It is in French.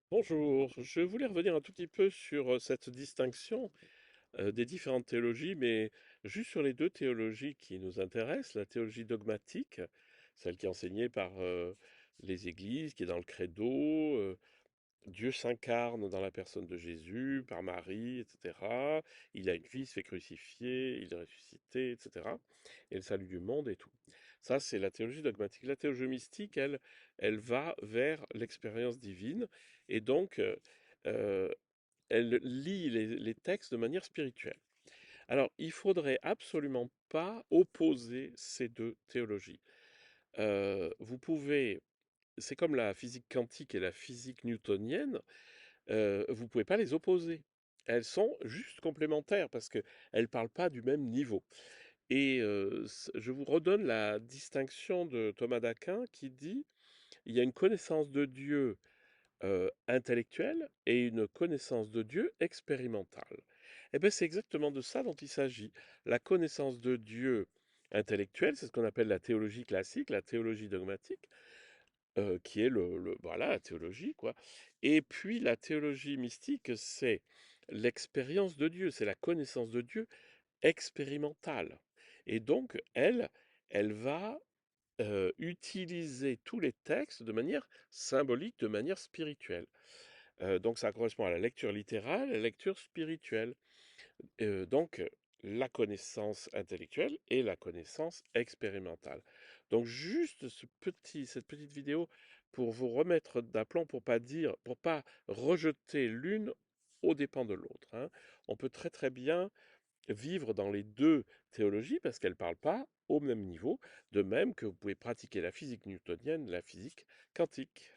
Bonjour, je voulais revenir un tout petit peu sur cette distinction des différentes théologies, mais juste sur les deux théologies qui nous intéressent, la théologie dogmatique, celle qui est enseignée par les églises, qui est dans le credo, Dieu s'incarne dans la personne de Jésus, par Marie, etc. Il a une vie, il se fait crucifier, il est ressuscité, etc. Et le salut du monde et tout. Ça, c'est la théologie dogmatique. La théologie mystique, elle va vers l'expérience divine et donc euh, elle lit les textes de manière spirituelle. Alors, il faudrait absolument pas opposer ces deux théologies. Vous pouvez, c'est comme la physique quantique et la physique newtonienne, vous ne pouvez pas les opposer. Elles sont juste complémentaires parce qu'elles ne parlent pas du même niveau. Et je vous redonne la distinction de Thomas d'Aquin qui dit il y a une connaissance de Dieu intellectuelle et une connaissance de Dieu expérimentale. Et bien c'est exactement de ça dont il s'agit. La connaissance de Dieu intellectuelle, c'est ce qu'on appelle la théologie classique, la théologie dogmatique, qui est voilà, la théologie, quoi. Et puis la théologie mystique, c'est l'expérience de Dieu, c'est la connaissance de Dieu expérimentale. Et donc, elle va utiliser tous les textes de manière symbolique, de manière spirituelle. Donc ça correspond à la lecture littérale, à la lecture spirituelle. Donc la connaissance intellectuelle et la connaissance expérimentale. Donc juste cette petite vidéo pour vous remettre d'aplomb, pour pas rejeter l'une aux dépens de l'autre, hein. On peut très très bien vivre dans les deux théologies parce qu'elles ne parlent pas au même niveau, de même que vous pouvez pratiquer la physique newtonienne, la physique quantique.